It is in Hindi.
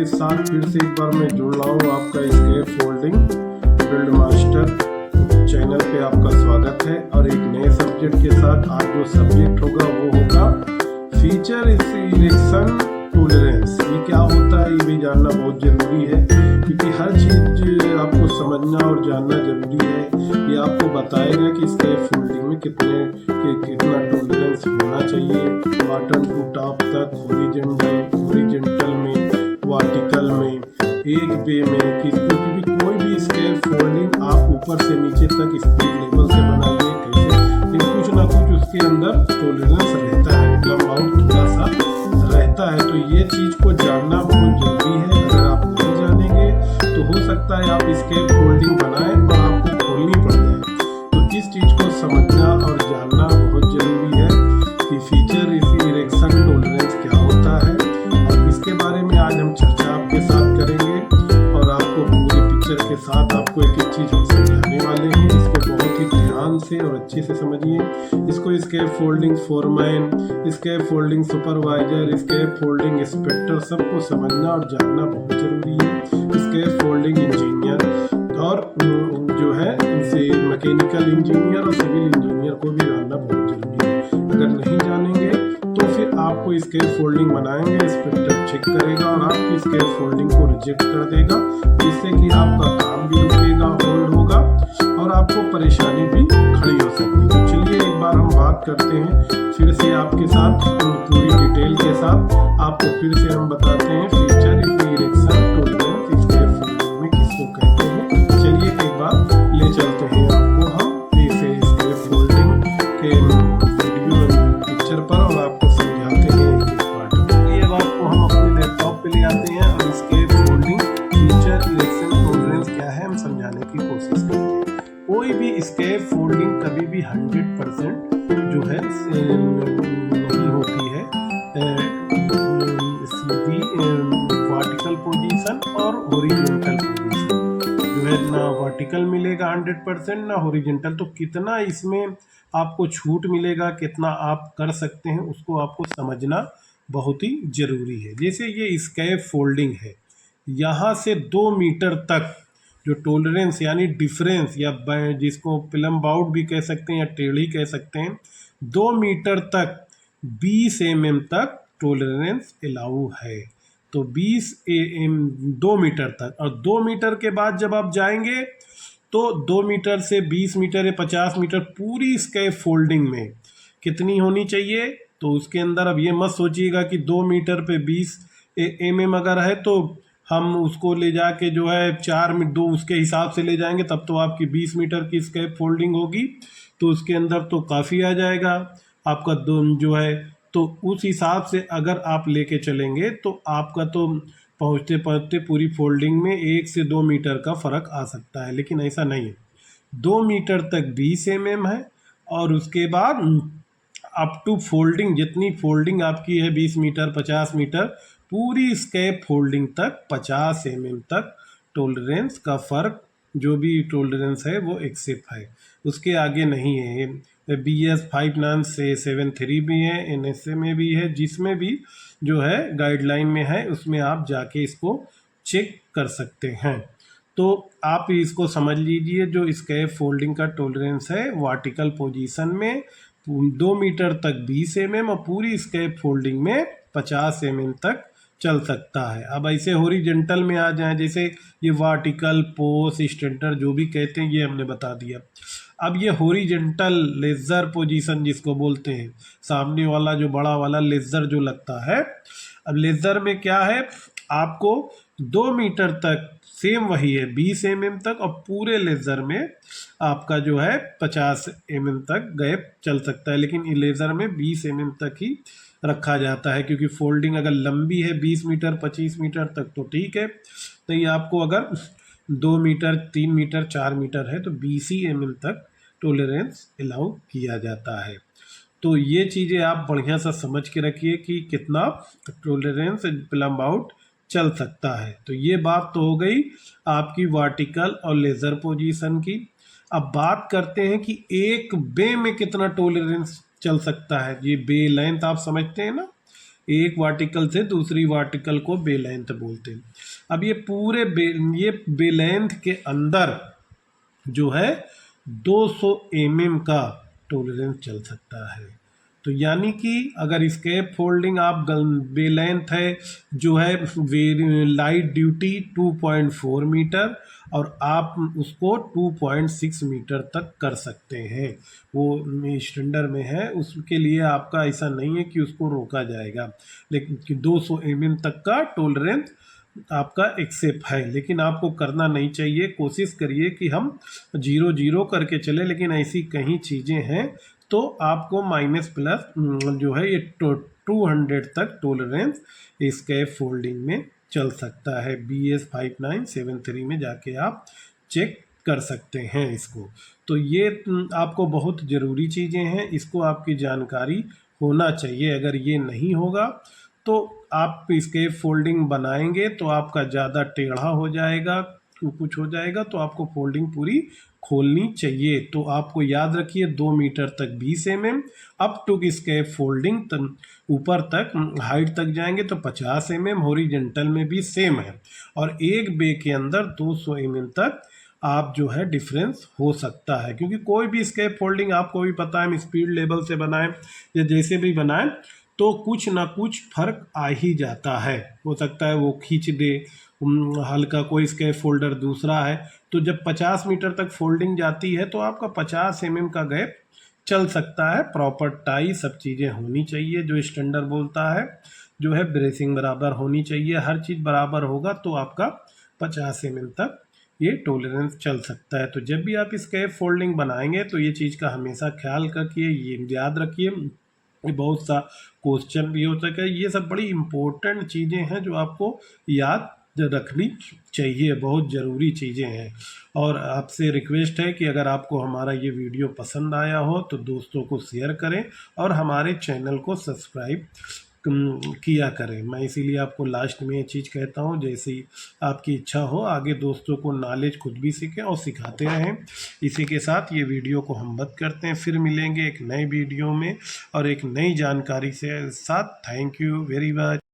साथ फिर से एक बार मैं जुड़ रहा हूँ। आपका scaffolding build master channel पे आपका स्वागत है और एक नए सब्जेक्ट के साथ। आज जो सब्जेक्ट होगा वो होगा फीचर इरेक्शन टॉलरेंस। ये क्या होता है ये भी जानना बहुत ज़रूरी है, क्योंकि हर चीज़ आपको समझना और जानना ज़रूरी है। ये आपको बताएगा कि स्केप फोल्डिंग में कितना टॉलरेंस होना चाहिए, बॉटम टू टॉप तक, हॉरिजॉन्टल में, वर्टिकल में, एक वे में, क्योंकि कोई भी स्केप फोल्डिंग आप ऊपर से नीचे तक स्पीड लेवल से बनाइए कैसे, लेकिन कुछ ना कुछ उसके अंदर टॉलरेंस रहता है, आउट थोड़ा सा रहता है। तो ये चीज़ को जानना बहुत जरूरी है। अगर आप नहीं जानेंगे तो हो सकता है आप स्केप फोल्डिंग बनाएं और आपको खोलनी पड़ जाए। तो इस चीज़ को समझना और जानना बहुत जरूरी है कि फीचर इरेक्शन टॉलरेंस क्या होता है, और इसके बारे में आज हम चर्चा आपके साथ करेंगे और आपको पूरे पिक्चर के साथ आपको एक एक चीज़ हम समझाने वाले हैं। इसको बहुत ही ध्यान से और अच्छे से समझिए। इसको scaffolding foreman, scaffolding supervisor, scaffolding inspector सबको समझना और जानना बहुत जरूरी है। स्केप फोल्डिंग इंजीनियर और जो है इसे मैकेनिकल इंजीनियर और सिविल इंजीनियर को भी जानना बहुत जरूरी है। अगर नहीं जानेंगे तो फिर आपको स्केप फोल्डिंग बनाएंगे, इंस्पेक्टर चेक करेगा और आपकी स्केप फोल्डिंग को रिजेक्ट कर देगा, जिससे कि आपका काम भी रुकेगा, होल्ड होगा और आपको परेशानी भी खड़ी हो सकती है। तो चलिए एक बार हम बात करते हैं फिर से आपके साथ पूरी डिटेल के साथ। आपको फिर से हम बताते हैं feature erection tolerance scaffolding में किसको कहते हैं। चलिए एक बार ले चलते हैं आपको हम इसे स्केप फोल्डिंग के वीडियो पिक्चर पर और आपको समझाते हैं एक एक पार्ट। ये बात को हम अपने लैपटॉप पे ले आते हैं और scaffolding feature erection tolerance क्या है हम समझाने की कोशिश करते हैं। कोई भी स्केप फोल्डिंग कभी भी 100% जो है नहीं होती है। सीधी वर्टिकल पोजीशन और हॉरिजॉन्टल पोजीशन जो है, ना वर्टिकल मिलेगा 100% ना हॉरिजॉन्टल। तो कितना इसमें आपको छूट मिलेगा, कितना आप कर सकते हैं, उसको आपको समझना बहुत ही ज़रूरी है। जैसे ये स्केप फोल्डिंग है, यहाँ से 2 मीटर तक जो टॉलरेंस यानी डिफरेंस या जिसको प्लम बाउट भी कह सकते हैं या टेढ़ी कह सकते हैं, 2 मीटर तक 20 mm तक टॉलरेंस अलाउ है। तो 20 mm 2 मीटर तक, और 2 मीटर के बाद जब आप जाएंगे तो 2 मीटर से 20 मीटर या 50 मीटर पूरी स्केप फोल्डिंग में कितनी होनी चाहिए। तो उसके अंदर अब ये मत सोचिएगा कि 2 मीटर पे 20 mm अगर है तो हम उसको ले जाके जो है 2 उसके हिसाब से ले जाएंगे, तब तो आपकी 20 मीटर की स्केप फोल्डिंग होगी। तो उसके अंदर तो काफ़ी आ जाएगा आपका जो है। तो उस हिसाब से अगर आप लेके चलेंगे तो आपका तो पहुँचते पहुँचते पूरी फोल्डिंग में 1 से 2 मीटर का फ़र्क आ सकता है, लेकिन ऐसा नहीं है। 2 मीटर तक 20 mm है और उसके बाद अप टू फोल्डिंग, जितनी फोल्डिंग आपकी है 20 मीटर 50 मीटर, पूरी स्केप फोल्डिंग तक 50 mm तक टॉलरेंस का फ़र्क जो भी टॉलरेंस है वो एक्सेप्ट है, उसके आगे नहीं है। BS 5973 भी है, NSA में भी है, जिसमें भी जो है गाइडलाइन में है उसमें आप जाके इसको चेक कर सकते हैं। तो आप इसको समझ लीजिए, जो स्केप फोल्डिंग का टॉलरेंस है वर्टिकल पोजीशन में 2 मीटर तक 20 mm और पूरी स्केप फोल्डिंग में 50 mm तक चल सकता है। अब ऐसे हॉरिजॉन्टल में आ जाएं, जैसे ये वर्टिकल, पोस्ट, स्टैंडर जो भी कहते हैं ये हमने बता दिया। अब ये हॉरिजॉन्टल लेज़र पोजीशन जिसको बोलते हैं, सामने वाला जो बड़ा वाला लेज़र जो लगता है। अब लेज़र में क्या है, आपको 2 मीटर तक सेम वही है 20 mm तक, और पूरे लेज़र में आपका जो है 50 mm तक गैप चल सकता है, लेकिन लेज़र में 20 mm तक ही रखा जाता है, क्योंकि फोल्डिंग अगर लंबी है 20 मीटर 25 मीटर तक तो ठीक है। तो ये आपको अगर 2 मीटर 3 मीटर 4 मीटर है तो 20 mm तक टॉलरेंस अलाउ किया जाता है। तो ये चीज़ें आप बढ़िया सा समझ के रखिए कि कितना टॉलरेंस प्लम आउट चल सकता है। तो ये बात तो हो गई आपकी वर्टिकल और लेज़र पोजीशन की। अब बात करते हैं कि एक बे में कितना टॉलरेंस चल सकता है। ये बे लेंथ आप समझते हैं ना, एक वर्टिकल से दूसरी वर्टिकल को बे लेंथ बोलते हैं। अब ये पूरे ये बे लेंथ के अंदर जो है 200 mm का टॉलरेंस चल सकता है। तो यानी कि अगर स्केप फोल्डिंग आप बे लेंथ है जो है लाइट ड्यूटी 2.4 मीटर और आप उसको 2.6 मीटर तक कर सकते हैं, वो स्टैंडर्ड में है, उसके लिए आपका ऐसा नहीं है कि उसको रोका जाएगा। लेकिन 200 mm तक का टॉलरेंस आपका एक्सेप्ट है, लेकिन आपको करना नहीं चाहिए। कोशिश करिए कि हम 0 करके चले, लेकिन ऐसी कहीं चीज़ें हैं तो आपको माइनस प्लस जो है ये 200 तक टॉलरेंस स्केप फोल्डिंग में चल सकता है। BS5973 में जाके आप चेक कर सकते हैं इसको। तो ये आपको बहुत ज़रूरी चीज़ें हैं, इसको आपकी जानकारी होना चाहिए। अगर ये नहीं होगा तो आप स्केप फोल्डिंग बनाएंगे तो आपका ज़्यादा टेढ़ा हो जाएगा, कुछ हो जाएगा, तो आपको फोल्डिंग पूरी खोलनी चाहिए। तो आपको याद रखिए 2 मीटर तक 20 mm, up to scaffolding ऊपर तक हाइट तक जाएंगे तो 50 mm, हॉरिजॉन्टल में भी सेम है। और एक बे के अंदर 200 mm तक आप जो है डिफरेंस हो सकता है, क्योंकि कोई भी स्केप फोल्डिंग आपको भी पता है, हम स्पीड लेवल से बनाएं या जैसे भी बनाएं तो कुछ ना कुछ फर्क आ ही जाता है। हो सकता है वो खींच दे हल्का, कोई स्केप फोल्डर दूसरा है, तो जब 50 मीटर तक फोल्डिंग जाती है तो आपका 50 mm का गैप चल सकता है। प्रॉपर टाई सब चीज़ें होनी चाहिए, जो स्टैंडर्ड बोलता है जो है ब्रेसिंग बराबर होनी चाहिए, हर चीज़ बराबर होगा तो आपका 50 mm तक ये टॉलरेंस चल सकता है। तो जब भी आप स्केप फोल्डिंग बनाएंगे तो ये चीज़ का हमेशा ख्याल रखिए, ये याद रखिए। बहुत सा क्वेश्चन भी हो सके, ये सब बड़ी इम्पोर्टेंट चीज़ें हैं जो आपको याद रखनी चाहिए, बहुत ज़रूरी चीज़ें हैं। और आपसे रिक्वेस्ट है कि अगर आपको हमारा ये वीडियो पसंद आया हो तो दोस्तों को शेयर करें और हमारे चैनल को सब्सक्राइब किया करें। मैं इसीलिए आपको लास्ट में ये चीज़ कहता हूँ, जैसी आपकी इच्छा हो आगे दोस्तों को नॉलेज खुद भी सीखें और सिखाते रहें। इसी के साथ ये वीडियो को हम बंद करते हैं, फिर मिलेंगे एक नए वीडियो में और एक नई जानकारी से साथ। Thank you very much.